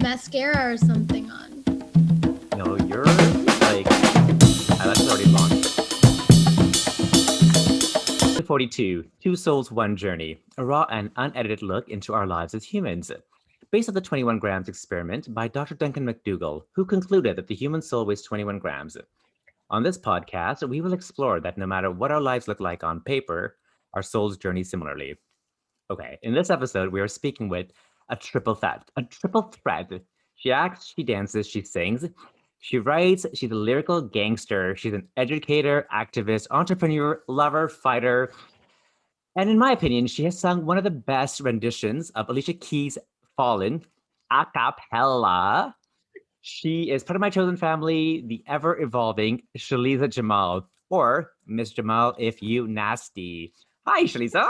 mascara or something on. No, you're like, that's already long. 42, Two Souls, One Journey, a raw and unedited look into our lives as humans. Based on the 21 grams experiment by Dr. Duncan MacDougall, who concluded that the human soul weighs 21 grams. On this podcast, we will explore that no matter what our lives look like on paper, our souls journey similarly. Okay, in this episode, we are speaking with a triple threat. She acts, she dances, she sings, she writes, she's a lyrical gangster, she's an educator, activist, entrepreneur, lover, fighter, and in my opinion, she has sung one of the best renditions of Alicia Keys Fallin, a cappella. She is part of my chosen family, the ever-evolving Sheliza Jamal, or Miss Jamal if you nasty. Hi, Sheliza.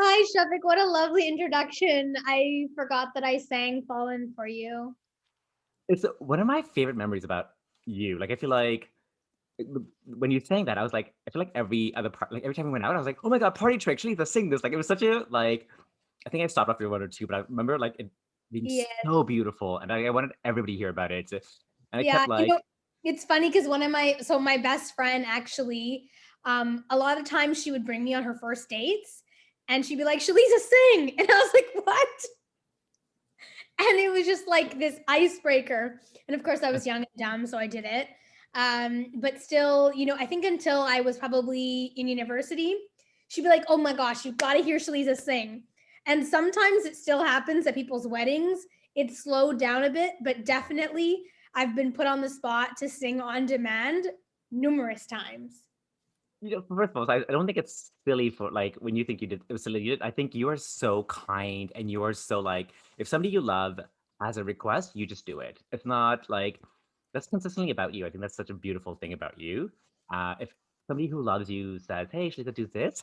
Hi, Shafik. What a lovely introduction. I forgot that I sang Fallen for you. It's one of my favorite memories about you. Like, I feel like when you sang that, I was like, I feel like every other part, like every time we went out, I was like, oh my God, party trick, Sheliza, sing this. Like, it was such a, like, I think I stopped after one or two, but I remember like it being Yeah. so beautiful. And I wanted everybody to hear about it. And I Yeah. kept like, It's funny because my best friend actually, a lot of times she would bring me on her first dates and she'd be like, Shaliza, sing. And I was like, what? And it was just like this icebreaker. And of course, I was young and dumb, so I did it. But still, I think until I was probably in university, she'd be like, oh my gosh, you've got to hear Shaliza sing. And sometimes it still happens at people's weddings. It's slowed down a bit, but definitely I've been put on the spot to sing on demand numerous times. first of all, I don't think it's silly for like when you think you did it was silly. I think you are so kind and you are so like if somebody you love has a request, you just do it. It's not like that's consistently about you. I think that's such a beautiful thing about you. If somebody who loves you says, "Hey, Shalita, do this,"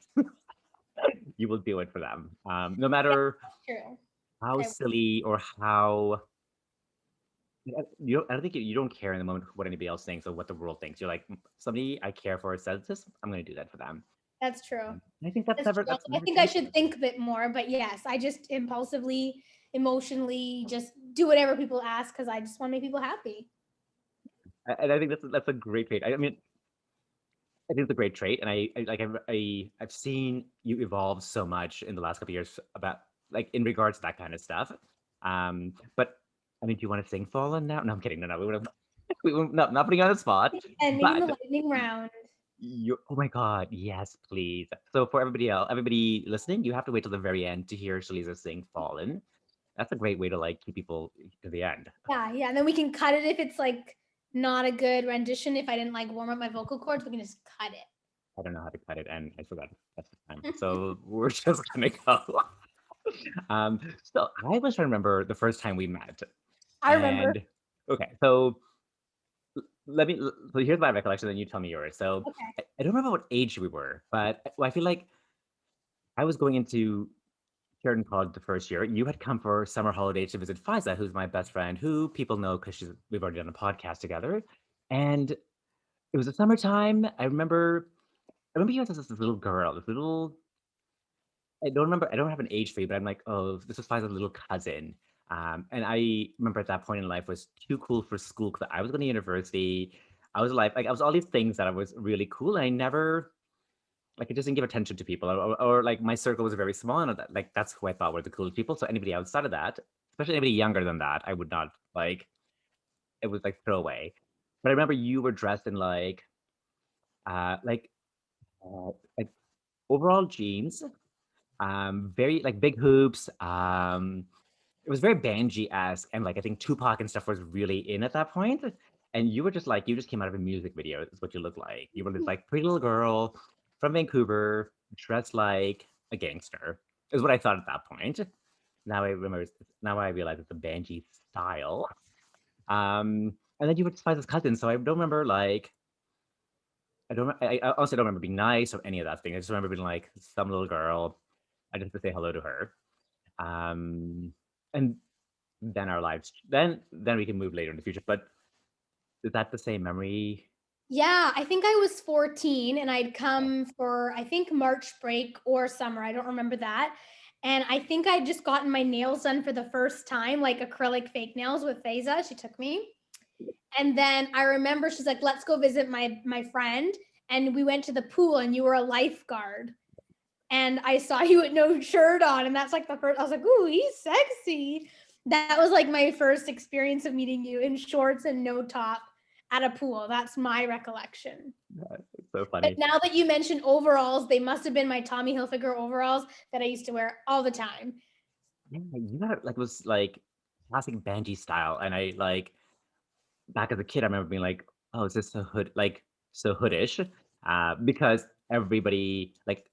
you will do it for them. No Yeah, matter true. how silly or how I don't think you don't care in the moment what anybody else thinks or what the world thinks. You're like somebody I care for says this, I'm going to do that for them. That's true. I think that's That's never true. that's I never think I changed. should think a bit more, but yes, I just impulsively, emotionally just do whatever people ask because I just want to make people happy. And I think that's a great trait. I mean, I think it's a great trait, and I've seen you evolve so much in the last couple of years about like in regards to that kind of stuff. But I mean, do you want to sing Fallen now? No, I'm kidding. No, we would have we would not putting you on the spot. Ending in the But lightning round. you oh my God, yes, please. So for everybody else, everybody listening, you have to wait till the very end to hear Shaliza sing Fallen. That's a great way to like keep people to the end. Yeah. And then we can cut it if it's like not a good rendition. If I didn't like warm up my vocal cords, we can just cut it. I don't know how to cut it, and I forgot that's the time. So we're just gonna go. So I was trying to remember the first time we met, I remember. and okay, so let me. So here's my recollection, then you tell me yours. So Okay. I don't remember what age we were, but I feel like I was going into Sheridan College the first year. You had come for summer holidays to visit Fiza, who's my best friend, who people know because we've already done a podcast together, and it was the summertime. I remember you as this little girl, this little I don't remember. I don't have an age for you, but I'm like, oh, this was Fiza's little cousin. And I remember at that point in life was too cool for school because I was going to university. I was like I was all these things that I was really cool. And I never like I just didn't give attention to people, or like my circle was very small, and like that's who I thought were the coolest people. So anybody outside of that, especially anybody younger than that, I would not like. It was like throwaway. But I remember you were dressed in uh, like like overall jeans, very like big hoops. It was very Banji-esque, and like I think Tupac and stuff was really in at that point. And you were just like you just came out of a music video. Is what you look like. You were this like pretty little girl from Vancouver, dressed like a gangster. Is what I thought at that point. Now I remember. Now I realize it's a Banji style. And then you were Spice's cousin, so I don't remember like I don't. I honestly don't remember being nice or any of that thing. I just remember being like some little girl. I just had to say hello to her. Um, and then our lives then we can move later in the future. But is that the same memory? Yeah, I think I was 14 and I'd come for I think March break or summer. I don't remember that. And I think I'd just gotten my nails done for the first time, like acrylic fake nails with Faiza. She took me. And then I remember she's like, let's go visit my friend. And we went to the pool and you were a lifeguard. And I saw you with no shirt on. And that's like the first, I was like, ooh, he's sexy. That was like my first experience of meeting you in shorts and no top at a pool. That's my recollection. It's so But funny. now that you mentioned overalls, they must have been my Tommy Hilfiger overalls that I used to wear all the time. Yeah, you got like was like classic Benji style, and I like back as a kid, I remember being like, "Oh, is this so so hoodish?" Because everybody like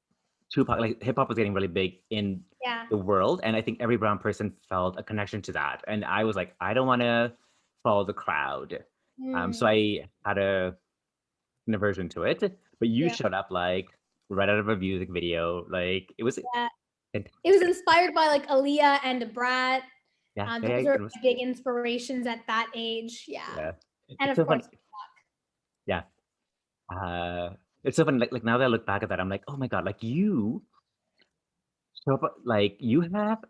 Tupac, like hip hop was getting really big in Yeah. the world, and I think every brown person felt a connection to that. And I was like, I don't want to follow the crowd, so Mm, I had an aversion to it. But you yeah. showed up like right out of a music video, like it was Yeah. It was fantastic. inspired by like Aaliyah and Brat. Yeah, yeah, Those yeah, are it was. big inspirations at that age. Yeah. Yeah, And it's of so course, funny. Yeah. Uh, it's so funny. Like now that I look back at that, I'm like, oh my God, like you show up, like you have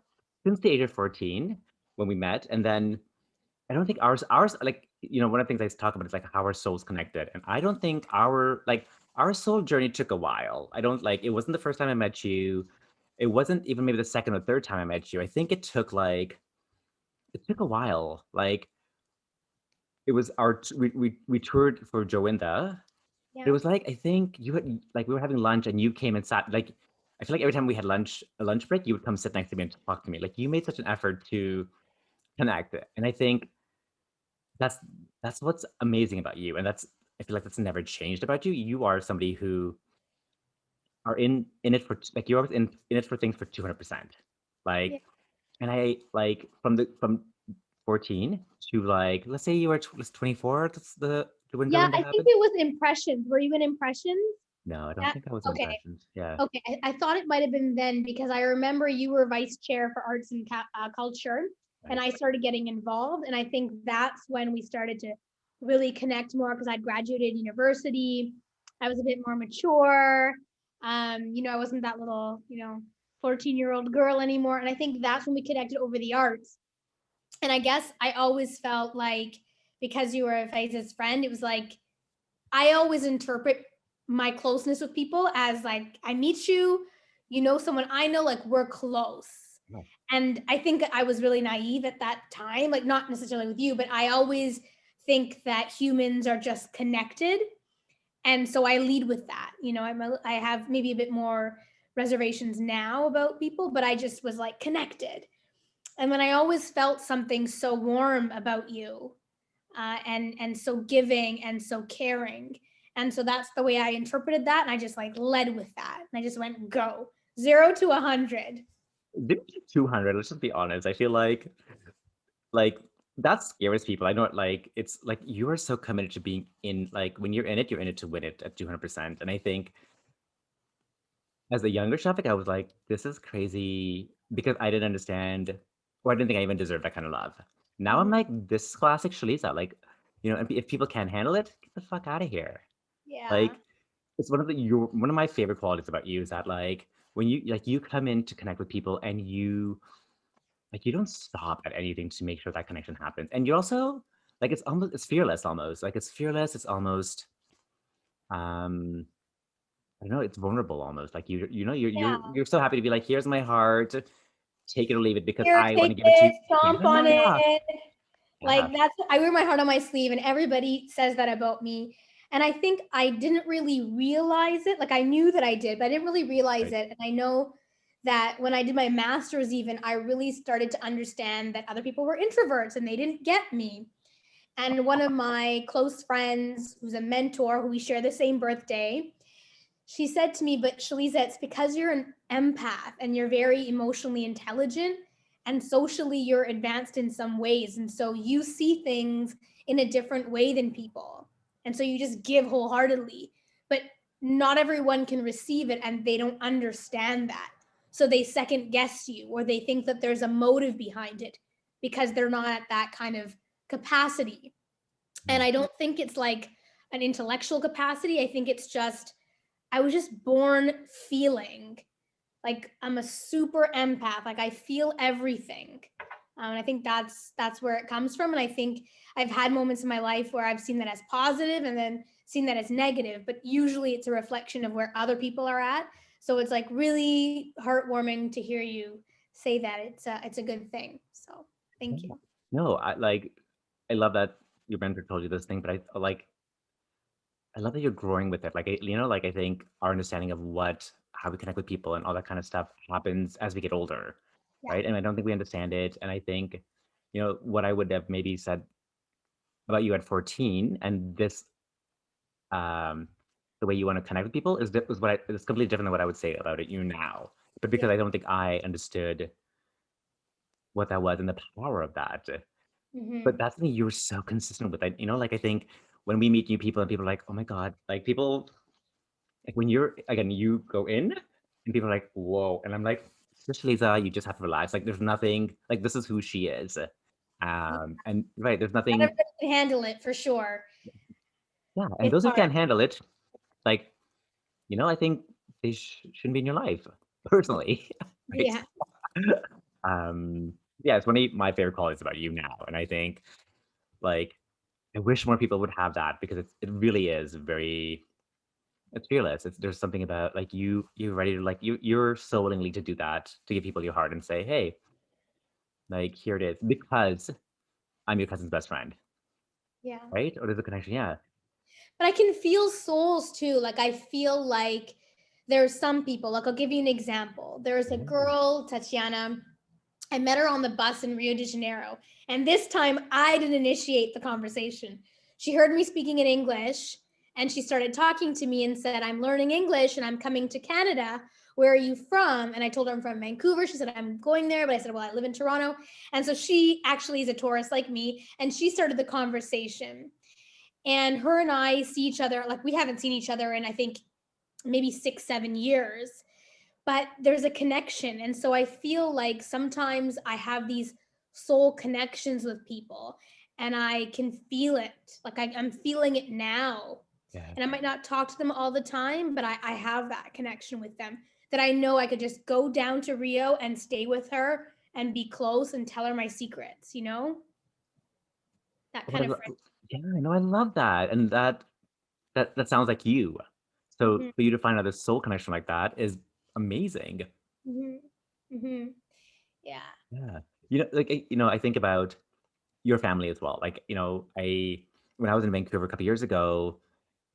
since the age of 14 when we met. And then I don't think ours, like, one of the things I talk about is like how our souls connected. And I don't think our soul journey took a while. I don't like, it wasn't the first time I met you. It wasn't even maybe the second or third time I met you. I think it took a while. Like it was we toured for Joinda. It yeah. was like I think you had like we were having lunch and you came and sat like I feel like every time we had a lunch break, you would come sit next to me and talk to me. Like you made such an effort to connect. And I think that's that's what's amazing about you. And I feel like that's never changed about you. You are somebody who are in it for like you're always in it for things for 200%. Yeah. Like and I like from 14 to like let's say you were 24, that's the window Yeah, when that I think happened. it was Impressions. Were you in Impressions? No, I don't Yeah. think I was in Okay. impressions. Yeah. Okay. I thought it might have been then because I remember you were vice chair for arts and culture, and Right. I started getting involved. And I think that's when we started to really connect more because I'd graduated university. I was a bit more mature. I wasn't that little, 14-year-old girl anymore. And I think that's when we connected over the arts. And I guess I always felt like because you were Faiza's friend, it was like I always interpret my closeness with people as like I meet you, someone I know, like we're close. Right. And I think I was really naive at that time, like not necessarily with you, but I always think that humans are just connected. And so I lead with that. I have maybe a bit more reservations now about people, but I just was like connected. And then I always felt something so warm about you, and so giving and so caring. And so that's the way I interpreted that. And I just like led with that. And I just went go 0 to 100. Maybe 200, let's just be honest. I feel like that scares people. I know it like it's like you are so committed to being in like when you're in it to win it at 200%. And I think as a younger Shafik, I was like, this is crazy because I didn't understand or I didn't think I even deserved that kind of love. Now I'm Mhm. like, this is classic Shaliza. Like, if people can't handle it, get the fuck out of here. Yeah. Like, it's one of my favorite qualities about you is that like when you come in to connect with people and you don't stop at anything to make sure that connection happens. And you're also like it's fearless almost. Like it's fearless, it's almost um I don't know, it's vulnerable almost. Like Yeah. you're so happy to be like, here's my heart, take it or leave it because Here, I want take to give it to this, you. Yeah, stomp on yeah, it. yeah. Like that's I wear my heart on my sleeve, and everybody says that about me. And I think I didn't really realize it. Like I knew that I did, but I didn't really realize Right. it. And I know that when I did my master's, even I really started to understand that other people were introverts and they didn't get me. And one of my close friends, who's a mentor, who we share the same birthday, she said to me, but Shaliza, it's because you're an empath and you're very emotionally intelligent and socially you're advanced in some ways. And so you see things in a different way than people. And so you just give wholeheartedly. But not everyone can receive it and they don't understand that. So they second guess you or they think that there's a motive behind it because they're not at that kind of capacity. And Mm. I don't think it's like an intellectual capacity. I think it's just I was just born feeling. Like I'm a super empath. Like I feel everything. And I think that's where it comes from. And I think I've had moments in my life where I've seen that as positive and then seen that as negative, but usually it's a reflection of where other people are at. So it's like really heartwarming to hear you say that it's a good thing. So thank you. No, I love that your mentor told you this thing, but I love that you're growing with it. Like, like I think our understanding of how we connect with people and all that kind of stuff happens as we get older, Yeah. right? And I don't think we understand it. And I think, what I would have maybe said about you at 14 and this, um, the way you want to connect with people is completely different than what I would say about you now. But because Yeah. I don't think I understood what that was and the power of that. But Mm-hmm. that's something you were so consistent with. Like I think when we meet new people and people are like, oh my God, like people, like when you go in and people are like, whoa. And I'm like, just Lisa, you just have to relax. Like there's nothing, like this is who she is. And right, there's Not nothing, everybody can handle it for sure. yeah. And It's those who hard. can't handle it, like, I think they shouldn't be in your life, personally. Right? Yeah. Um, yeah, it's one of my favorite qualities about you now. And I think like I wish more people would have that because it really is it's fearless. There's something about like you're ready to you're so willingly to do that, to give people your heart and say, hey, like here it is, because I'm your cousin's best friend, Yeah. right? Or there's a connection, yeah. But I can feel souls too. Like I feel like there's some people, like I'll give you an example. There's a Yeah. girl, Tatiana. I met her on the bus in Rio de Janeiro. And this time I didn't initiate the conversation. She heard me speaking in English and she started talking to me and said, I'm learning English and I'm coming to Canada. Where are you from? And I told her I'm from Vancouver. She said, I'm going there. But I said, well, I live in Toronto. And so she actually is a tourist like me. And she started the conversation. And her and I see each other, like we haven't seen each other in, I think, maybe 6, 7 years, but there's a connection. And so I feel like sometimes I have these soul connections with people and I can feel it. Like I'm feeling it now. Yeah. And I might not talk to them all the time, but I have that connection with them that I know I could just go down to Rio and stay with her and be close and tell her my secrets, that Oh, but kind of friend. yeah, I love that. And that sounds like you. So Mm-hmm, for you to find another soul connection like that is amazing. mm-hmm, mm-hmm. Yeah. Yeah. I think about your family as well. Like, when I was in Vancouver a couple years ago,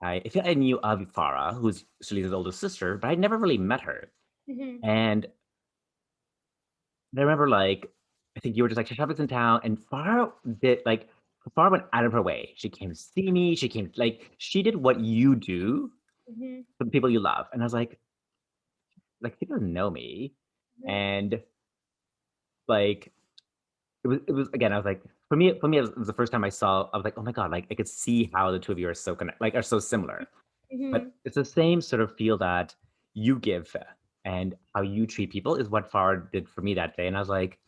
I feel I knew of Farah, who's Sheliza's older sister, but I'd never really met her. Mm-hmm. And I remember, like, I think you were just like, Shashaba's in town, and Farah went out of her way. She came to see me. She did what you do Mm-hmm. for the people you love. And I was like, people don't know me. And like, it was again, I was like, for me, it was the first time I was like, oh my God, like I could see how the two of you are are so similar. Mm-hmm. But it's the same sort of feel that you give and how you treat people is what Farah did for me that day. And I was like,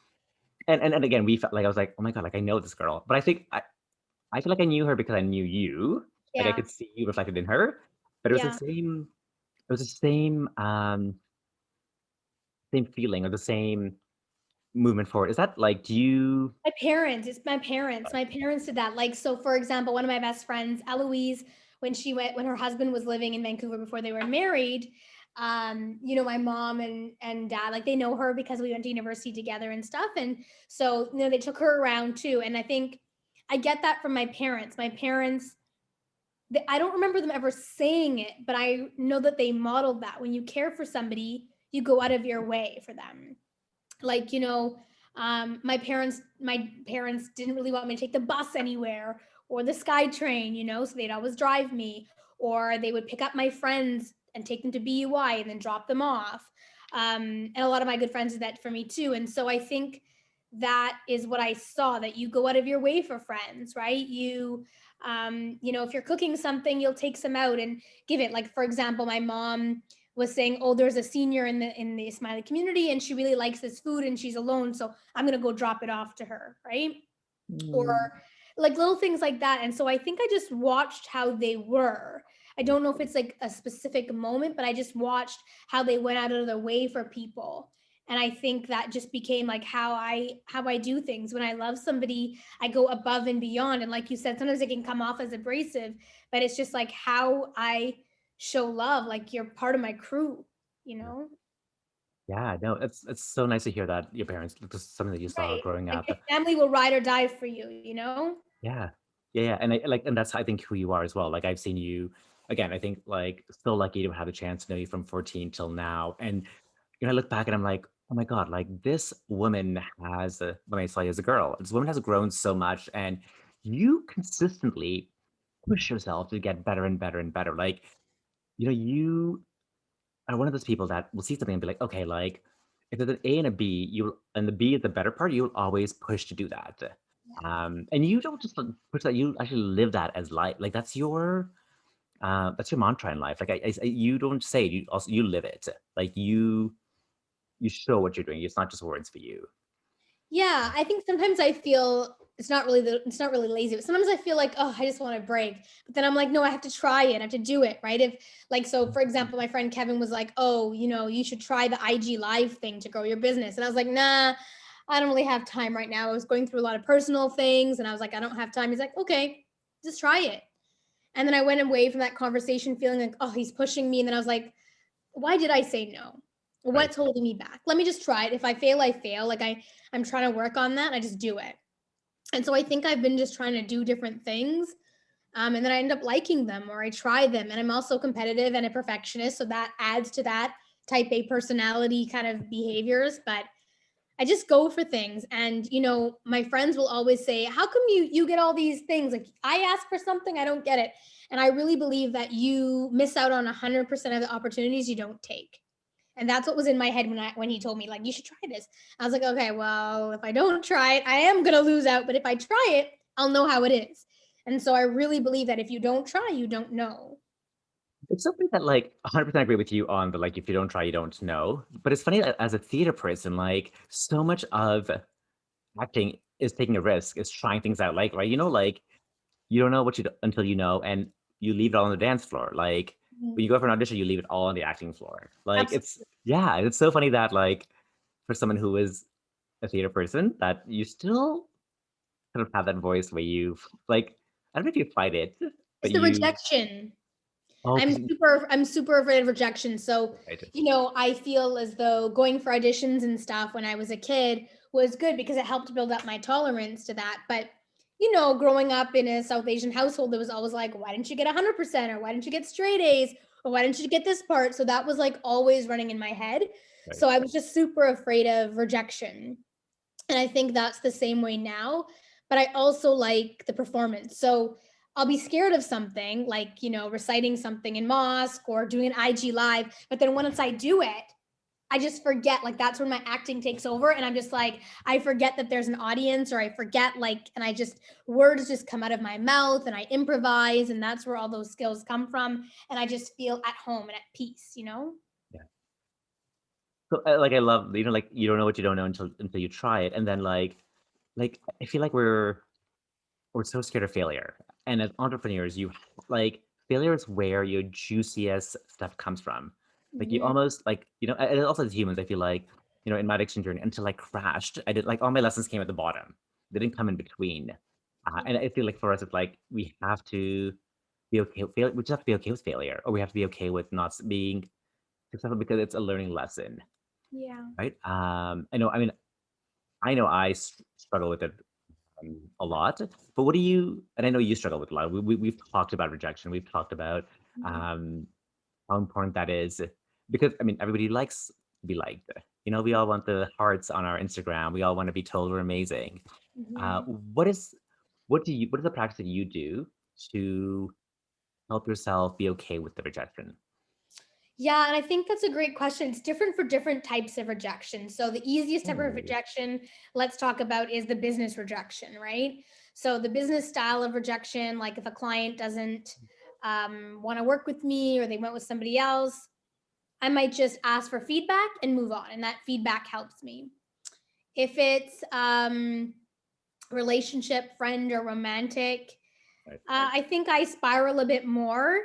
and again, we felt like I was like, oh my God, like I know this girl. But I feel like I knew her because I knew you. Like I Yeah. could see you reflected in her. But Yeah. it was the same feeling or the same movement forward. Is that like do you My parents, it's my parents. My parents did that. Like, so for example, one of my best friends, Eloise, when her husband was living in Vancouver before they were married, my mom and dad, like they know her because we went to university together and stuff. And so, they took her around too. And I think I get that from my parents. My parents, I don't remember them ever saying it, but I know that they modeled that. When you care for somebody, you go out of your way for them. Like, my parents didn't really want me to take the bus anywhere or the SkyTrain, so they'd always drive me, or they would pick up my friends and take them to BUI and then drop them off. And a lot of my good friends did that for me too. And so I think that is what I saw, that you go out of your way for friends, right? If you're cooking something, you'll take some out and give it. Like, for example, my mom was saying, oh, there's a senior in the Smiley community and she really likes this food and she's alone, so I'm gonna go drop it off to her, right? Or like little things like that. And so I think I just watched how they were. I don't know if it's like a specific moment, but I just watched how they went out of their way for people. And I think that just became like how I do things. When I love somebody, I go above and beyond. And like you said, sometimes it can come off as abrasive, but it's just like how I show love. Like you're part of my crew, you know? Yeah, no, it's so nice to hear that your parents, this is something that you saw Right. growing Like up. your family will ride or die for you, you know? Yeah. Yeah, yeah. And I like, and that's I think who you are as well. Like I've seen you again, I think like so lucky to have a chance to know you from 14 till now. And I look back and I'm like, oh my God, like this woman has when I saw you as a girl, this woman has grown so much and you consistently push yourself to get better and better and better. Like, you are one of those people that will see something and be like, okay, like if there's an A and a B, and the B is the better part, you'll always push to do that. And you don't just like, push that, you actually live that as life. Like that's your mantra in life. Like you don't say it, you live it. Like you show what you're doing. It's not just words for you. Yeah, I think sometimes I feel it's not really lazy, but sometimes I feel like, oh, I just want to break. But then I'm like, no, I have to try it. I have to do it, right? If like so for example, my friend Kevin was like, "Oh, you should try the IG live thing to grow your business." And I was like, "Nah, I don't really have time right now." I was going through a lot of personal things and I was like, "I don't have time." He's like, "Okay, just try it." And then I went away from that conversation feeling like, "Oh, he's pushing me." And then I was like, why did I say no? Right. What's holding me back? Let me just try it. If I fail, I fail. Like I'm trying to work on that. I just do it. And so I think I've been just trying to do different things. And then I end up liking them or I try them. And I'm also competitive and a perfectionist. So that adds to that type A personality kind of behaviors. But I just go for things. And my friends will always say, how come you get all these things? Like I ask for something, I don't get it. And I really believe that you miss out on 100% of the opportunities you don't take. And that's what was in my head when he told me, like, you should try this. I was like, okay, well, if I don't try it, I am gonna lose out. But if I try it, I'll know how it is. And so I really believe that if you don't try, you don't know. It's something that like 100% agree with you on the like if you don't try, you don't know. But it's funny as a theater person, like so much of acting is taking a risk, is trying things out. Like, right, like you don't know what until you know, and you leave it all on the dance floor. Like Mhm. when you go for an audition, you leave it all on the acting floor. Like Absolutely. it's so funny that like for someone who is a theater person, that you still kind of have that voice where you like, I don't know if you fight it, It's but the you rejection. oh, because I'm super afraid of rejection. So, right, I feel as though going for auditions and stuff when I was a kid was good because it helped build up my tolerance to that. But, growing up in a South Asian household, there was always like, why didn't you get 100%? Or why didn't you get straight A's? Or why didn't you get this part? So that was like always running in my head. right. So I was just super afraid of rejection. And I think that's the same way now. But I also like the performance. So I'll be scared of something like, reciting something in mosque or doing an IG live. But then once I do it, I just forget. Like that's when my acting takes over. And I'm just like, I forget that there's an audience or I forget, like, and I just, words just come out of my mouth and I improvise. And that's where all those skills come from. And I just feel at home and at peace. Yeah. So like I love, like you don't know what you don't know until you try it. And then like I feel like we're so scared of failure. And as entrepreneurs, you like failure is where your juiciest stuff comes from. Like you Mhm. almost like, and also as humans, I feel like, in my addiction journey, until I crashed, I did like all my lessons came at the bottom. They didn't come in between. And I feel like for us, it's like we have to be okay with failure. We just have to be okay with failure, or we have to be okay with not being successful because it's a learning lesson, Yeah. right? I know I struggle with it a lot. But what do you? And I know you struggle with a lot. We've talked about rejection. We've talked about Mhm. um, how important that is because everybody likes to be liked. We all want the hearts on our Instagram. We all want to be told we're amazing. Uh, Mhm. what is what is the practice that you do to help yourself be okay with the rejection? Yeah, and I think that's a great question. It's different for different types of rejection. So the easiest type of Oh, rejection, let's talk about is the business rejection, right? So the business style of rejection, like if a client doesn't want to work with me or they went with somebody else, I might just ask for feedback and move on, and that feedback helps me. If it's relationship, friend, or romantic, right. I think I spiral a bit more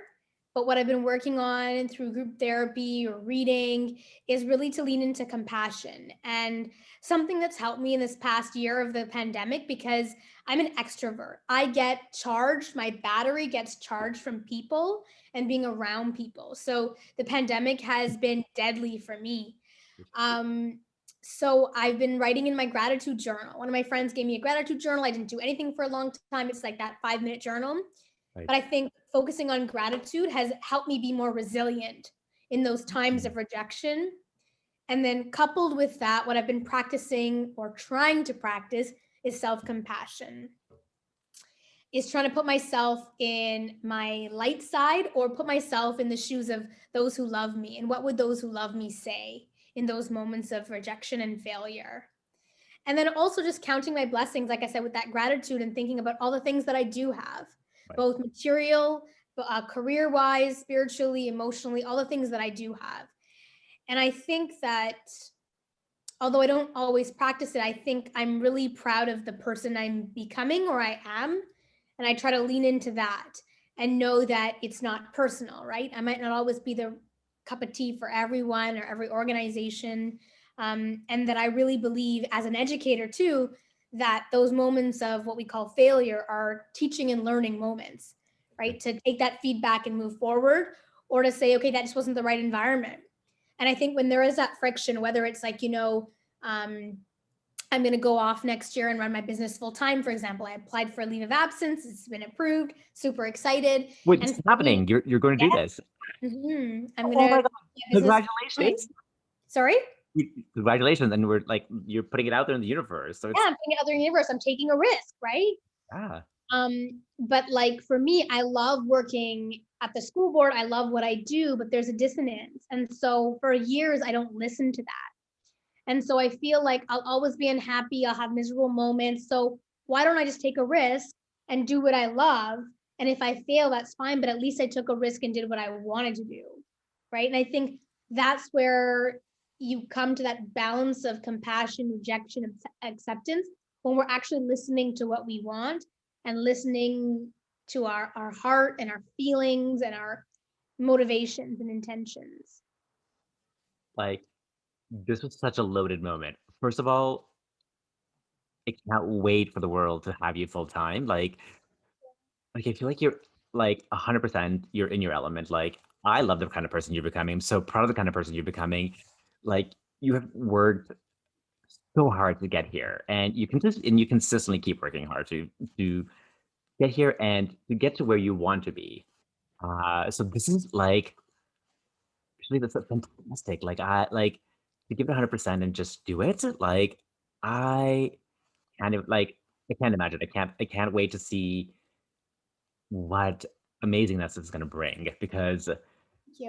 But what I've been working on through group therapy or reading is really to lean into compassion, and something that's helped me in this past year of the pandemic, because I'm an extrovert. I get charged, my battery gets charged from people and being around people. So the pandemic has been deadly for me. So I've been writing in my gratitude journal. One of my friends gave me a gratitude journal. I didn't do anything for a long time. It's like that 5-minute journal. Right. But I think focusing on gratitude has helped me be more resilient in those times of rejection. And then coupled with that, what I've been practicing or trying to practice is self-compassion. Is trying to put myself in my light side or put myself in the shoes of those who love me. And what would those who love me say in those moments of rejection and failure? And then also just counting my blessings, like I said, with that gratitude and thinking about all the things that I do have, Right. both material, career-wise, spiritually, emotionally, all the things that I do have. And I think that although I don't always practice it, I think I'm really proud of the person I'm becoming or I am. And I try to lean into that and know that it's not personal, right? I might not always be the cup of tea for everyone or every organization. And that I really believe as an educator too, that those moments of what we call failure are teaching and learning moments, right? To take that feedback and move forward, or to say, okay, that just wasn't the right environment. And I think when there is that friction, whether it's like, I'm going to go off next year and run my business full time, for example. I applied for a leave of absence. It's been approved. Super excited. Wait, And this is happening. You're going to do this. I'm Oh going my to God. Congratulations. Sorry? Congratulations. And you're putting it out there in the universe. So it's, Yeah, I'm putting it out there in the universe. I'm taking a risk, right? yeah. But like for me, I love working at the school board. I love what I do, but there's a dissonance. And so for years, I don't listen to that. And so I feel like I'll always be unhappy. I'll have miserable moments. So why don't I just take a risk and do what I love? And if I fail, that's fine. But at least I took a risk and did what I wanted to do. Right. And I think that's where you come to that balance of compassion, rejection, acceptance, when we're actually listening to what we want and listening to our heart and our feelings and our motivations and intentions. Like, this was such a loaded moment. First of all, I can't wait for the world to have you full time. Like I feel like you're like 100% you're in your element. Like I love the kind of person you're becoming. I'm so proud of the kind of person you're becoming. Like you have worked so hard to get here, and you consistently keep working hard to get here and to get to where you want to be. So this is like actually that's fantastic. Like I like to give it 100% and just do it. Like I kind of like I can't imagine. I can't wait to see what amazingness it's gonna bring because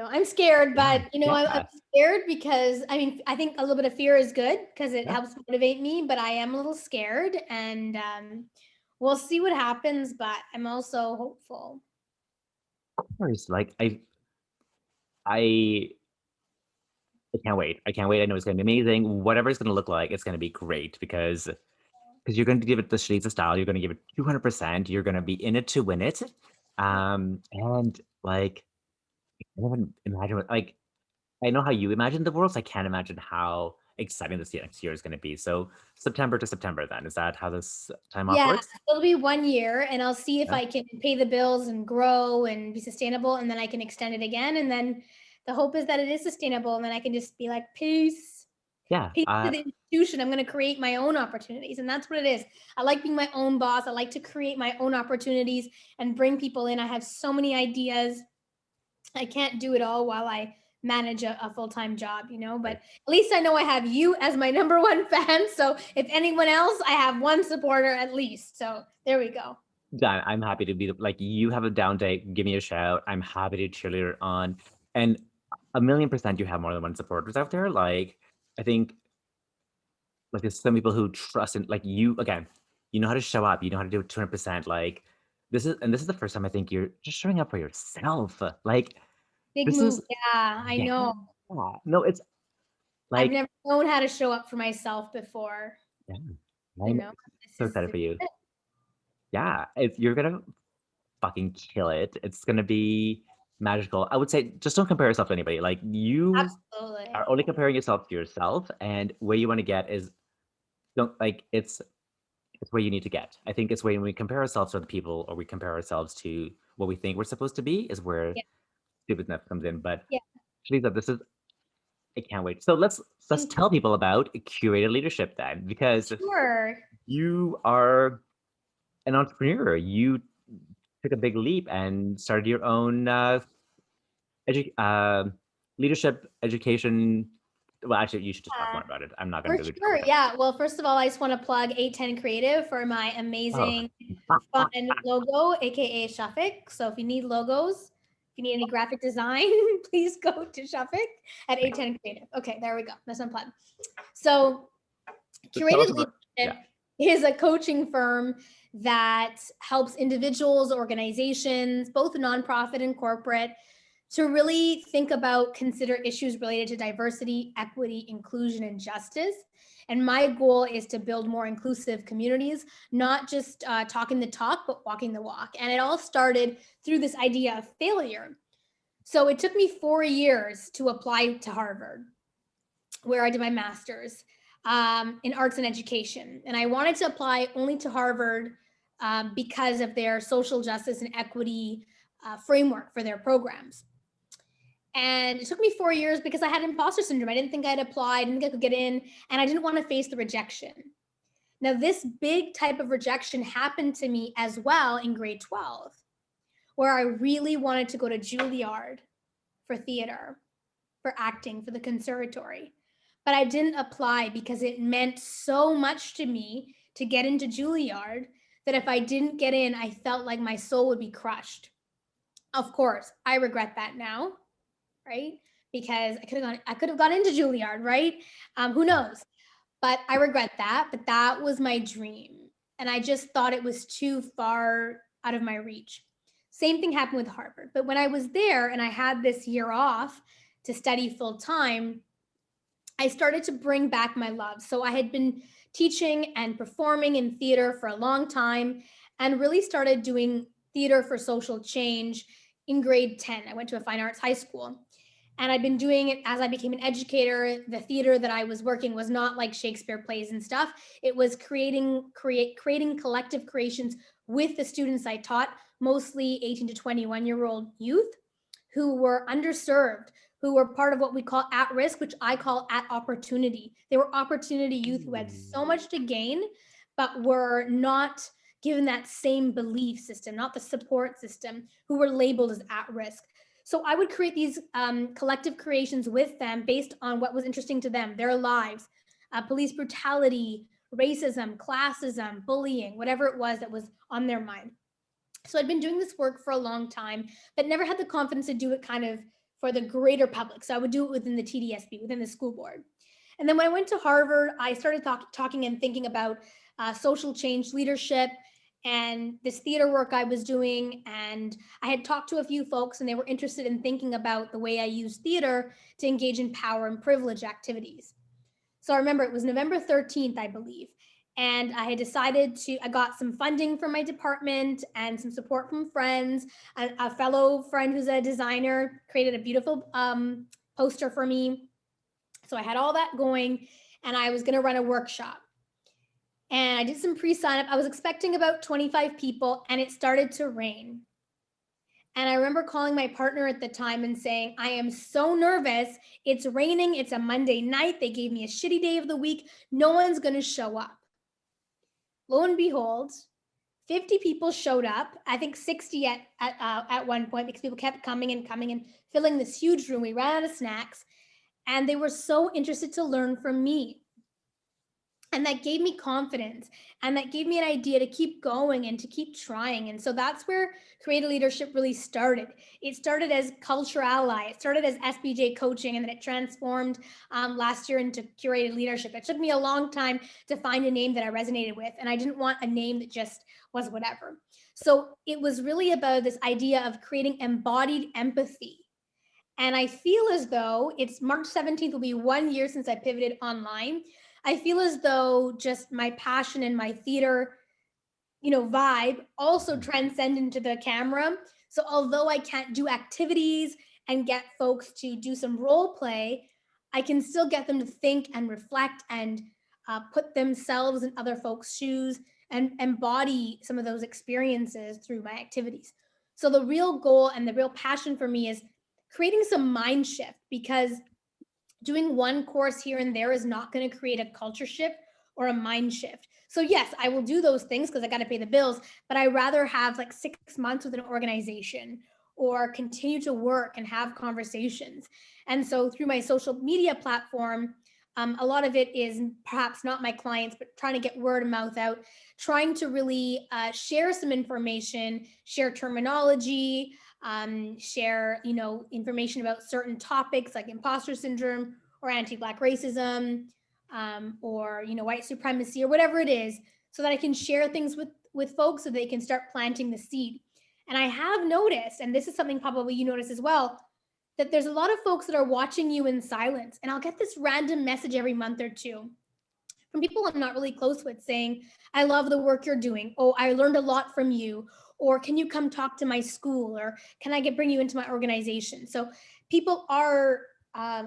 I'm scared, yeah, but I'm yeah, scared because I think a little bit of fear is good because it yeah, helps motivate me, but I am a little scared, and we'll see what happens, but I'm also hopeful. of course. Like I I can't wait. I can't wait. I know it's gonna be amazing. Whatever it's gonna look like, it's gonna be great because you're going to give it the Sheliza style. You're going to give it 200%. You're going to be in it to win it. And like I can't even imagine like I know how you imagine the world, so I can't imagine how exciting this next year is going to be. So September to September, then is that how this time off Yeah, works? it'll be 1 year, and I'll see if Yeah. I can pay the bills and grow and be sustainable, and then I can extend it again, and then the hope is that it is sustainable, and then I can just be like, peace. Yeah. Peace to the institution. I'm going to create my own opportunities. And that's what it is. I like being my own boss. I like to create my own opportunities and bring people in. I have so many ideas. I can't do it all while I manage a full-time job, but Right. at least I know I have you as my number one fan. So if anyone else, I have one supporter at least. So there we go. Done. I'm happy to be like you have a down day. Give me a shout. I'm happy to cheerleader on. And 1,000,000% you have more than one supporters out there. Like I think like there's some people who trust in like you again, you know how to show up, you know how to do it 200%. Like this is the first time I think you're just showing up for yourself. Like Big this move. is Yeah, I yeah. know. No, it's I've like never known how to show up for myself before, yeah, you I'm know. so This is excited this for you. is it. Yeah, you're gonna fucking kill it. It's gonna be magical. I would say just don't compare yourself to anybody. Like you Absolutely. are only comparing yourself to yourself, and where you want to get is don't like it's where you need to get. I think it's when we compare ourselves to other people or we compare ourselves to what we think we're supposed to be is where Yeah. stupidness comes in. But Yeah. Sheliza, this is I can't wait. So let's tell people about curated leadership then, because Sure. you are an entrepreneur. You took a big leap and started your own edu- uh, leadership education. Well, actually, you should just talk more about it. I'm not going For to really sure. talk Yeah. Well, first of all, I just want to plug 810 Creative for my about amazing it. fun Oh, logo, aka Shafik. So if you need logos, if you need any graphic design, please go to Shafik at 810 Creative. Okay, there we go. That's unplugged. So so tell us Curated about yeah. Leadership is a coaching firm that helps individuals, organizations, both nonprofit and corporate, to really think about, consider issues related to diversity, equity, inclusion, and justice. And my goal is to build more inclusive communities, not just talking the talk, but walking the walk. And it all started through this idea of failure. So it took me 4 years to apply to Harvard, where I did my master's in arts and education. And I wanted to apply only to Harvard because of their social justice and equity framework for their programs. And it took me 4 years because I had imposter syndrome. I didn't think I'd apply, I didn't think I could get in, and I didn't want to face the rejection. Now, this big type of rejection happened to me as well in grade 12, where I really wanted to go to Juilliard for theater, for acting, for the conservatory. But I didn't apply because it meant so much to me to get into Juilliard that if I didn't get in, I felt like my soul would be crushed. Of course, I regret that now, right? Because I could have gone into Juilliard, right? Who knows? But I regret that. But that was my dream, and I just thought it was too far out of my reach. Same thing happened with Harvard. But when I was there and I had this year off to study full time, I started to bring back my love. So I had been teaching and performing in theater for a long time and really started doing theater for social change in grade 10. I went to a fine arts high school. And I've been doing it as I became an educator. The theater that I was working was not like Shakespeare plays and stuff. It was creating collective creations with the students I taught, mostly 18 to 21-year-old youth who were underserved, who were part of what we call at risk, which I call at opportunity. They were opportunity youth who had so much to gain, but were not given that same belief system, not the support system, who were labeled as at risk. So I would create these collective creations with them based on what was interesting to them, their lives, police brutality, racism, classism, bullying, whatever it was that was on their mind. So I'd been doing this work for a long time, but never had the confidence to do it kind of for the greater public. So I would do it within the TDSB, within the school board. And then when I went to Harvard, I started talking and thinking about social change leadership and this theater work I was doing. And I had talked to a few folks and they were interested in thinking about the way I use theater to engage in power and privilege activities. So I remember it was November 13th, I believe. And I had decided I got some funding from my department and some support from friends. A fellow friend who's a designer created a beautiful poster for me. So I had all that going and I was going to run a workshop. And I did some pre-sign up. I was expecting about 25 people and it started to rain. And I remember calling my partner at the time and saying, I am so nervous. It's raining. It's a Monday night. They gave me a shitty day of the week. No one's going to show up. Lo and behold, 50 people showed up. I think 60 at one point because people kept coming and filling this huge room. We ran out of snacks and they were so interested to learn from me. And that gave me confidence and that gave me an idea to keep going and to keep trying. And so that's where creative leadership really started. It started as Culture Ally, it started as SBJ coaching, and then it transformed last year into curated leadership. It took me a long time to find a name that I resonated with, and I didn't want a name that just was whatever. So it was really about this idea of creating embodied empathy. And I feel as though it's March 17th will be 1 year since I pivoted online. I feel as though just my passion and my theater, vibe also transcend into the camera. So although I can't do activities and get folks to do some role play, I can still get them to think and reflect and put themselves in other folks' shoes and embody some of those experiences through my activities. So the real goal and the real passion for me is creating some mind shift, because doing one course here and there is not going to create a culture shift or a mind shift. So yes, I will do those things because I got to pay the bills, but I rather have like 6 months with an organization or continue to work and have conversations. And so through my social media platform, a lot of it is perhaps not my clients, but trying to get word of mouth out, trying to really share some information, share terminology, share, information about certain topics like imposter syndrome or anti-Black racism, or white supremacy or whatever it is, so that I can share things with folks so they can start planting the seed. And I have noticed, and this is something probably you notice as well, that there's a lot of folks that are watching you in silence. And I'll get this random message every month or two from people I'm not really close with saying, I love the work you're doing. Oh, I learned a lot from you. Or can you come talk to my school? Or can I bring you into my organization? So people are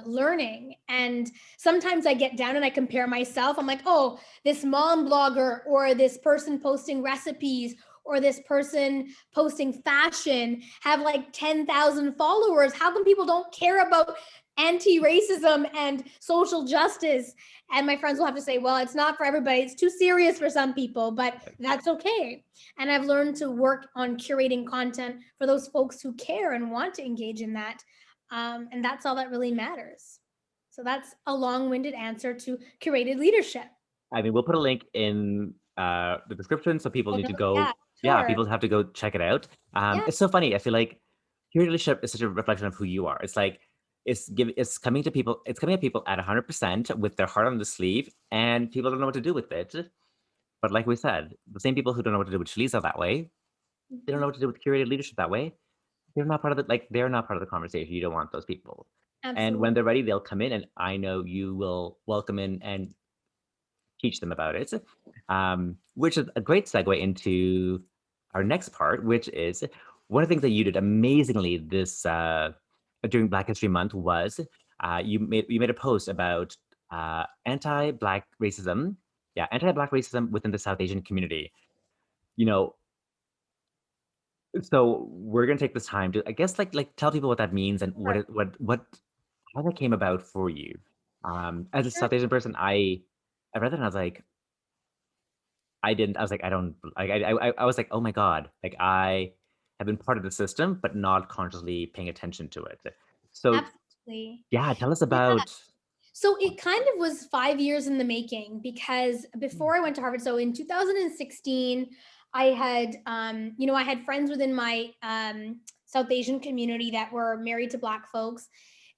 learning. And sometimes I get down and I compare myself. I'm like, oh, this mom blogger or this person posting recipes or this person posting fashion have like 10,000 followers. How come people don't care about anti-racism and social justice? And my friends will have to say, well, it's not for everybody. It's too serious for some people, but that's okay. And I've learned to work on curating content for those folks who care and want to engage in that. And that's all that really matters. So that's a long-winded answer to curated leadership. I mean, we'll put a link in the description so people need to go. Yeah, Yeah, sure. people have to go check it out. Yeah. It's so funny. I feel like curated leadership is such a reflection of who you are. It's like it's coming to people. It's coming at people at 100% with their heart on the sleeve, and people don't know what to do with it. But like we said, the same people who don't know what to do with Sheliza that way, they don't know what to do with curated leadership that way. They're not part of the they're not part of the conversation. You don't want those people. Absolutely. And when they're ready, they'll come in, and I know you will welcome in and teach them about it, which is a great segue into our next part, which is one of the things that you did amazingly this during Black History Month was you made a post about anti-Black racism. Yeah, anti-Black racism within the South Asian community. So we're gonna take this time to, I guess, like tell people what that means and how that came about for you. As a South Asian person, I read that and I was like, I was like, oh my God, like I have been part of the system, but not consciously paying attention to it. So Absolutely. yeah, tell us Yeah. about. So it kind of was 5 years in the making, because before I went to Harvard, so in 2016, I had, I had friends within my South Asian community that were married to Black folks.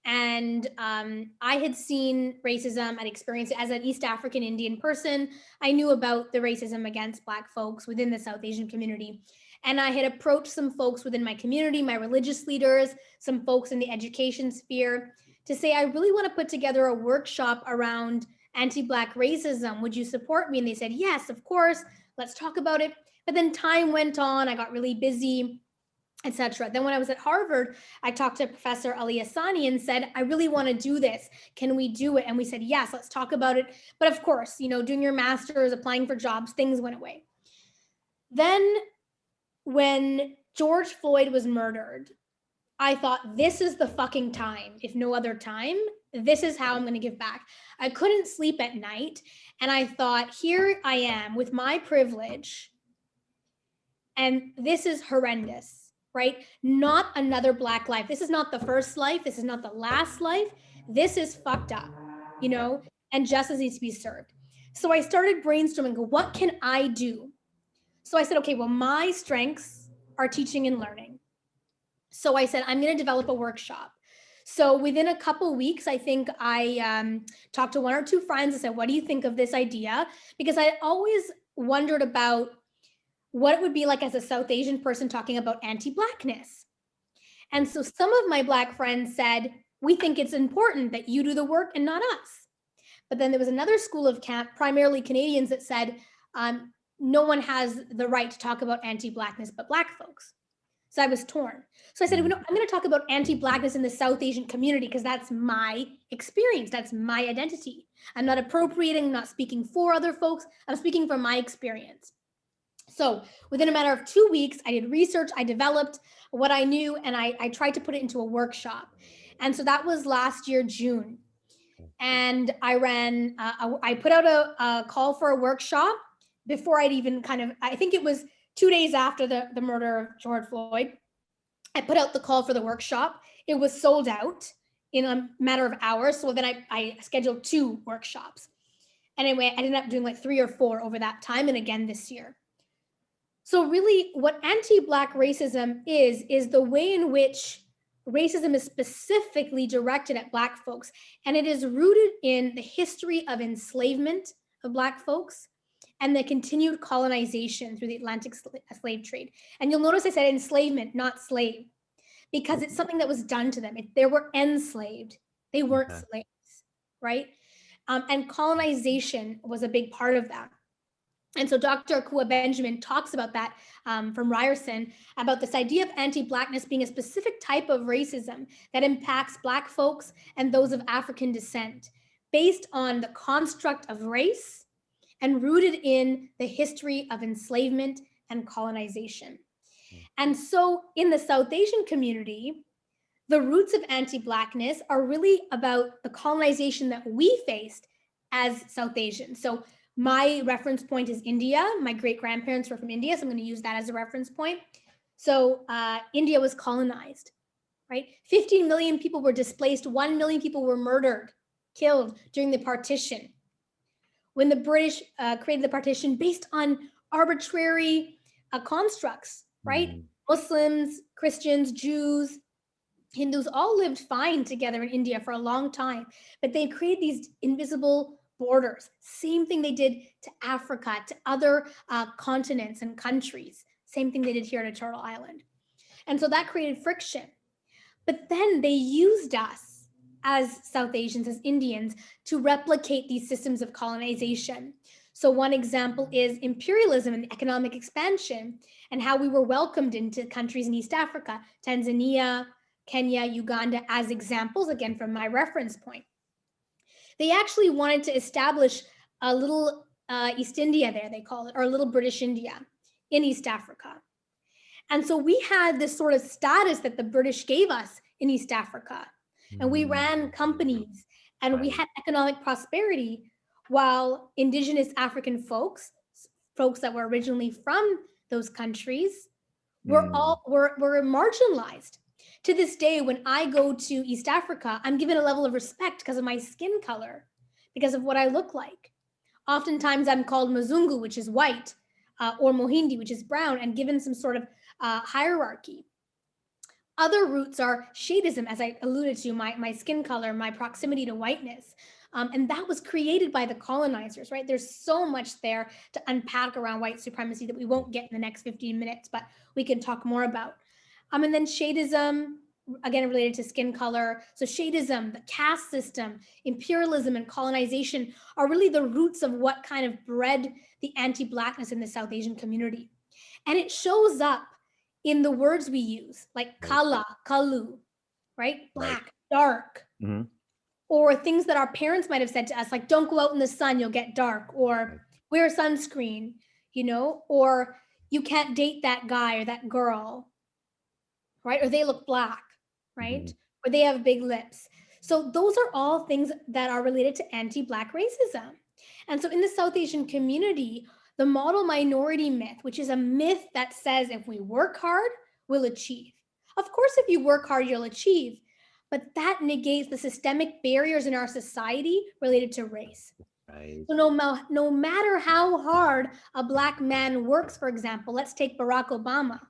And I had seen racism and experienced it as an East African Indian person. I knew about the racism against Black folks within the South Asian community. And I had approached some folks within my community, my religious leaders, some folks in the education sphere, to say, I really want to put together a workshop around anti-Black racism. Would you support me? And they said, yes, of course. Let's talk about it. But then time went on. I got really busy, etc. Then when I was at Harvard, I talked to Professor Ali Asani and said, I really want to do this. Can we do it? And we said, yes, let's talk about it. But of course, doing your master's, applying for jobs, things went away. Then when George Floyd was murdered, I thought, this is the fucking time. If no other time, this is how I'm going to give back. I couldn't sleep at night. And I thought, here I am with my privilege. And this is horrendous, right? Not another Black life. This is not the first life. This is not the last life. This is fucked up, and justice needs to be served. So I started brainstorming, what can I do? So I said, okay, well, my strengths are teaching and learning. So I said, I'm going to develop a workshop. So within a couple weeks, I think I talked to one or two friends and said, what do you think of this idea? Because I always wondered about what it would be like as a South Asian person talking about anti-Blackness. And so some of my Black friends said, we think it's important that you do the work and not us. But then there was another school of camp, primarily Canadians, that said, no one has the right to talk about anti-Blackness but Black folks. So I was torn. So I said, I'm going to talk about anti-Blackness in the South Asian community because that's my experience. That's my identity. I'm not appropriating, not speaking for other folks. I'm speaking from my experience. So within a matter of 2 weeks, I did research, I developed what I knew, and I tried to put it into a workshop. And so that was last year, June. And I put out a call for a workshop before I'd even I think it was 2 days after the murder of George Floyd. I put out the call for the workshop. It was sold out in a matter of hours. So then I scheduled 2 workshops. Anyway, I ended up doing like 3 or 4 over that time and again this year. So really what anti-Black racism is the way in which racism is specifically directed at Black folks. And it is rooted in the history of enslavement of Black folks and the continued colonization through the Atlantic slave trade. And you'll notice I said enslavement, not slave, because it's something that was done to them. They were enslaved. They weren't slaves, right? And colonization was a big part of that. And so Dr. Akua Benjamin talks about that from Ryerson, about this idea of anti-Blackness being a specific type of racism that impacts Black folks and those of African descent based on the construct of race and rooted in the history of enslavement and colonization. And so in the South Asian community, the roots of anti-Blackness are really about the colonization that we faced as South Asians. So my reference point is India. My great-grandparents were from India, so I'm going to use that as a reference point. So India was colonized, right? 15 million people were displaced. 1 million people were murdered, killed during the partition. When the British created the partition based on arbitrary constructs, right? Muslims, Christians, Jews, Hindus all lived fine together in India for a long time, but they created these invisible borders. Same thing they did to Africa, to other continents and countries. Same thing they did here at Turtle Island. And so that created friction. But then they used us as South Asians, as Indians, to replicate these systems of colonization. So one example is imperialism and economic expansion and how we were welcomed into countries in East Africa, Tanzania, Kenya, Uganda, as examples, again, from my reference point. They actually wanted to establish a little East India there, they call it, or a little British India in East Africa. And so we had this sort of status that the British gave us in East Africa. And we ran companies and we had economic prosperity while indigenous African folks that were originally from those countries, were marginalized. To this day, when I go to East Africa, I'm given a level of respect because of my skin color, because of what I look like. Oftentimes I'm called Mzungu, which is white, or Mohindi, which is brown, and given some sort of hierarchy. Other roots are shadism, as I alluded to, my skin color, my proximity to whiteness. And that was created by the colonizers, right? There's so much there to unpack around white supremacy that we won't get in the next 15 minutes, but we can talk more about. And then shadism, again, related to skin color. So shadism, the caste system, imperialism, and colonization are really the roots of what kind of bred the anti-Blackness in the South Asian community. And it shows up in the words we use, like kala, kalu, right? Black, dark. Or things that our parents might have said to us, like, don't go out in the sun, you'll get dark, or wear sunscreen, you know, or you can't date that guy or that girl, right? Or they look black, right? Or they have big lips. So those are all things that are related to anti-Black racism. And so in the South Asian community, the model minority myth, which is a myth that says if we work hard, we'll achieve. Of course, if you work hard, you'll achieve. But that negates the systemic barriers in our society related to race. Right. So no matter how hard a Black man works, for example, let's take Barack Obama,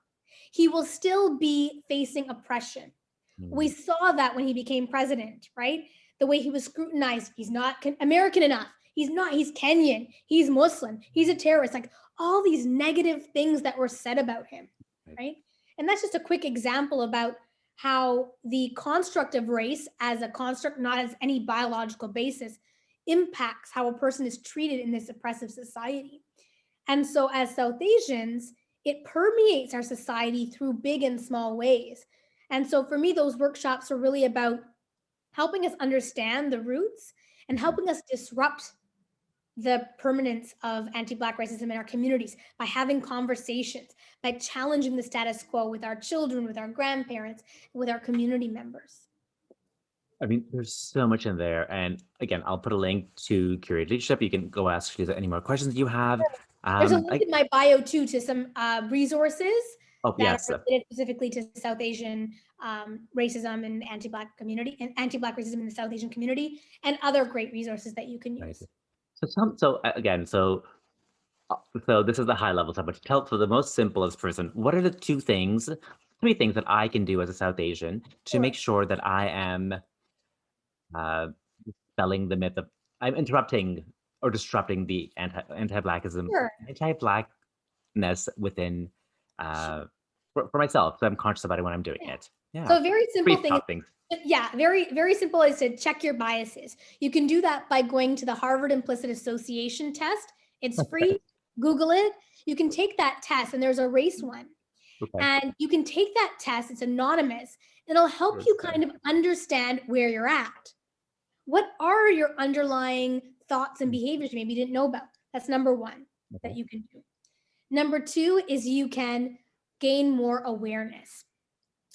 he will still be facing oppression. We saw that when he became president, right? The way he was scrutinized, he's not American enough. He's Kenyan, he's Muslim, he's a terrorist, like all these negative things that were said about him, right? And that's just a quick example about how the construct of race as a construct, not as any biological basis, impacts how a person is treated in this oppressive society. And so as South Asians, it permeates our society through big and small ways. And so for me, those workshops are really about helping us understand the roots and helping us disrupt the permanence of anti-Black racism in our communities by having conversations, by challenging the status quo with our children, with our grandparents, with our community members. I mean, there's so much in there. And again, I'll put a link to Curated Leadership. You can go ask Sheliza any more questions you have. There's a link in my bio too to some resources that yes. are related specifically to South Asian racism and anti-Black community and anti-Black racism in the South Asian community, and other great resources that you can use. So again, so this is the high level stuff, but tell for the most simplest person, what are the three things that I can do as a South Asian to make sure that I am selling the myth of I'm interrupting or disrupting the anti-Blackism, anti-Blackness within for myself. So I'm conscious about it when I'm doing it. Yeah. So a very simple thing. Yeah, very, very simple is to check your biases. You can do that by going to the Harvard Implicit Association test. It's free. Google it. You can take that test, and there's a race one. Okay. And you can take that test. It's anonymous. It'll help you kind of understand where you're at. What are your underlying thoughts and behaviors maybe you didn't know about? That's number one that you can do. Number two is you can gain more awareness.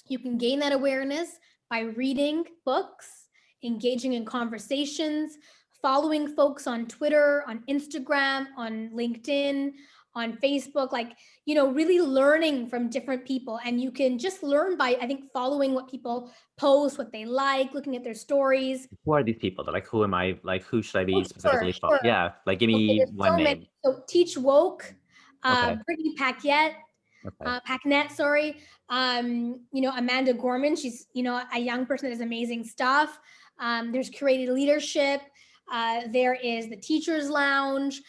You can gain that awareness by reading books, engaging in conversations, following folks on Twitter, on Instagram, on LinkedIn, on Facebook, like, really learning from different people. And you can just learn by, I think, following what people post, what they like, looking at their stories. Who are these people? Like, who am I? Like, who should I be specifically following? Yeah, like, give me one name. So Teach Woke, Brittany Paquette, Packnet, sorry. Amanda Gorman, she's, a young person that does amazing stuff. There's Curated Leadership. There is the Teachers Lounge.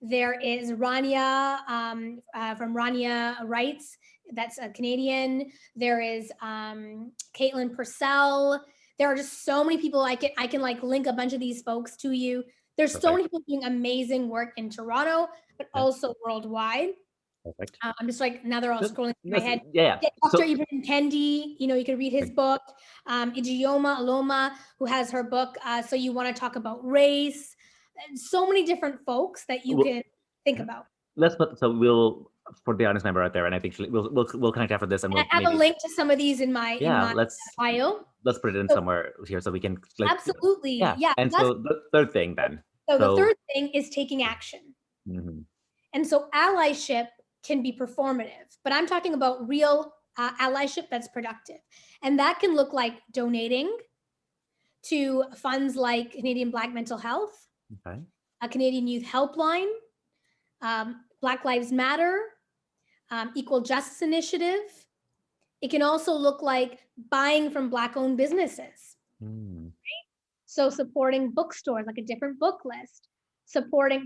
There is Rania from Rania Writes, that's a Canadian. There is Caitlin Purcell. There are just so many people. I can like link a bunch of these folks to you. There's so many people doing amazing work in Toronto, but also worldwide. Perfect. I'm just like, now they're all scrolling in my head. Yeah. Dr. Ibrahim Kendi, you can read his book. Ijeoma Aloma, who has her book, So You Want to Talk About Race. So many different folks that you can think about. We'll for the audience member out there, and I think we'll connect after this, and we'll have a link to some of these in my bio. Let's put it in somewhere here so we can absolutely. Yeah. And so the third thing then. So the third thing is taking action. Mm-hmm. And so allyship can be performative, but I'm talking about real allyship that's productive. And that can look like donating to funds like Canadian Black Mental Health, a Canadian Youth Helpline, Black Lives Matter, Equal Justice Initiative. It can also look like buying from Black-owned businesses. Right? So supporting bookstores, like a different book list.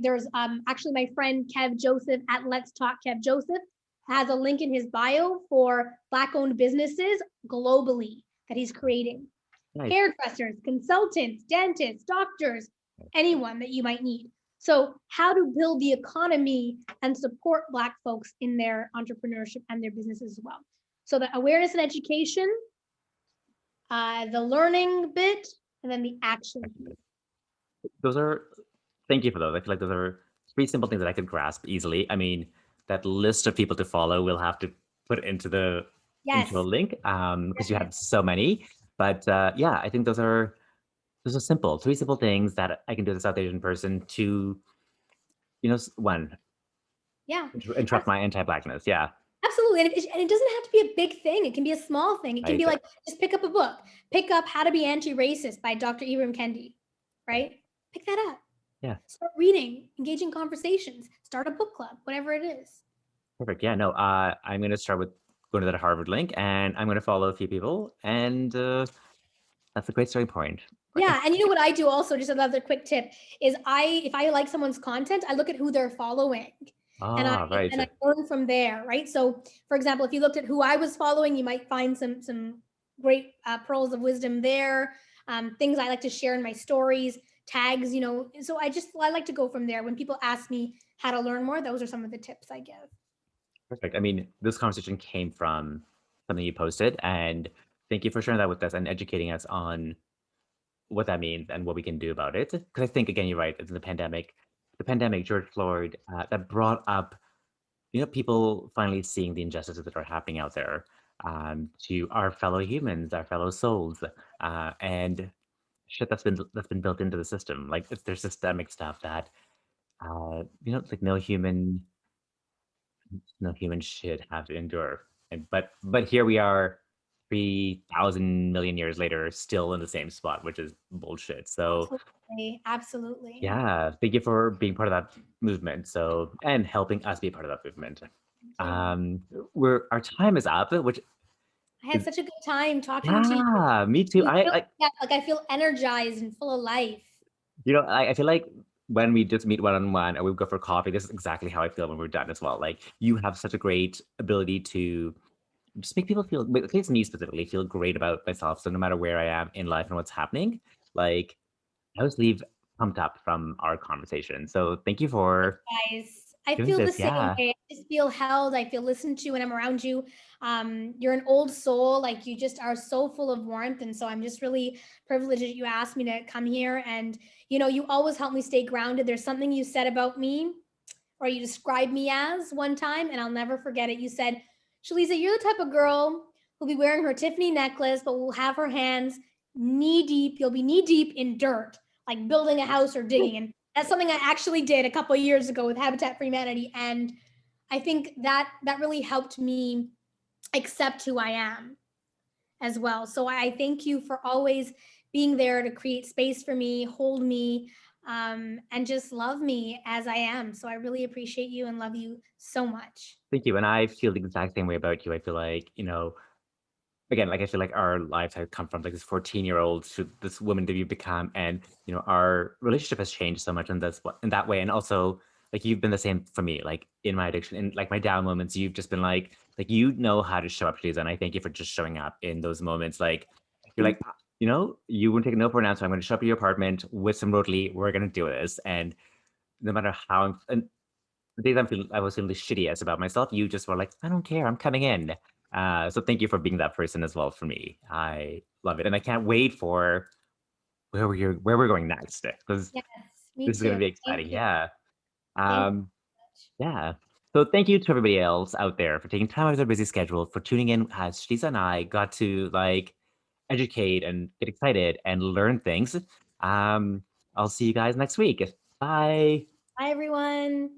There's actually my friend Kev Joseph at Let's Talk Kev Joseph has a link in his bio for Black-owned businesses globally that he's creating. Nice. Hairdressers, consultants, dentists, doctors, anyone that you might need. So how to build the economy and support Black folks in their entrepreneurship and their businesses as well. So the awareness and education, the learning bit, and then the action. Thank you for those. I feel like those are three simple things that I could grasp easily. I mean, that list of people to follow, we'll have to put into the link because you have so many. But I think those are three simple things that I can do as a South Asian person to, one, interrupt my anti-Blackness. Yeah. Absolutely. And it doesn't have to be a big thing. It can be a small thing. It can be like, just pick up a book. Pick up How to Be Anti-Racist by Dr. Ibrahim Kendi, right? Pick that up. Yeah. Start reading, engaging conversations, start a book club, whatever it is. Perfect. Yeah, no, I'm going to start with going to that Harvard link, and I'm going to follow a few people, and that's a great starting point. Yeah, and you know what I do also, just another quick tip, is if I like someone's content, I look at who they're following. And I learn from there, right? So, for example, if you looked at who I was following, you might find some great pearls of wisdom there, things I like to share in my stories, tags, so I like to go from there. When people ask me how to learn more, those are some of the tips I give. Perfect. I mean, this conversation came from something you posted, and thank you for sharing that with us and educating us on what that means and what we can do about it. Because I think, again, you're right. It's the pandemic, George Floyd, that brought up, people finally seeing the injustices that are happening out there, to our fellow humans, our fellow souls, and shit that's been built into the system. Like there's systemic stuff that, like no human should have to endure. And but here we are, 3,000 million years later, still in the same spot, which is bullshit. So Absolutely. Absolutely. yeah, thank you for being part of that movement. So and helping us be part of that movement. Thank you. Um, our time is up, which I had is such a good time talking to you. yeah, me too. You feel, yeah, like I feel energized and full of life. I feel like when we just meet one on one or we go for coffee, this is exactly how I feel when we're done as well. Like you have such a great ability to just make people feel, at least me specifically, feel great about myself. So no matter where I am in life and what's happening, like I always leave pumped up from our conversation. So thank you for Guys, I doing feel the this. same Yeah. way. I just feel held. I feel listened to when I'm around you. You're an old soul. Like you just are so full of warmth. And so I'm just really privileged that you asked me to come here. And, you always help me stay grounded. There's something you said about me or you described me as one time, and I'll never forget it. You said, Sheliza, you're the type of girl who'll be wearing her Tiffany necklace, but will have her hands knee deep. You'll be knee deep in dirt, like building a house or digging. And that's something I actually did a couple of years ago with Habitat for Humanity. And I think that really helped me accept who I am as well. So I thank you for always being there to create space for me, hold me, and just love me as I am. So I really appreciate you and love you so much. Thank you. And I feel the exact same way about you. I feel like, again, like I feel like our lives have come from like this 14-year-old to this woman that you've become, and our relationship has changed so much in that way. And also, like you've been the same for me, like in my addiction, in like my down moments, you've just been like you know how to show up, Lisa, and I thank you for just showing up in those moments. Like you're like, you wouldn't take no for an answer. I'm going to show up at your apartment with some rotely. We're going to do this, and no matter how and the days I was feeling the shittiest about myself, you just were like, I don't care, I'm coming in. So thank you for being that person as well for me. I love it, and I can't wait for where we're going next because Yes, me this is going too. to be Thank exciting. you. Yeah, Thank you um, so yeah. So thank you to everybody else out there for taking time out of their busy schedule for tuning in as Shliza and I got to like educate and get excited and learn things. I'll see you guys next week. Bye. much. Bye, everyone.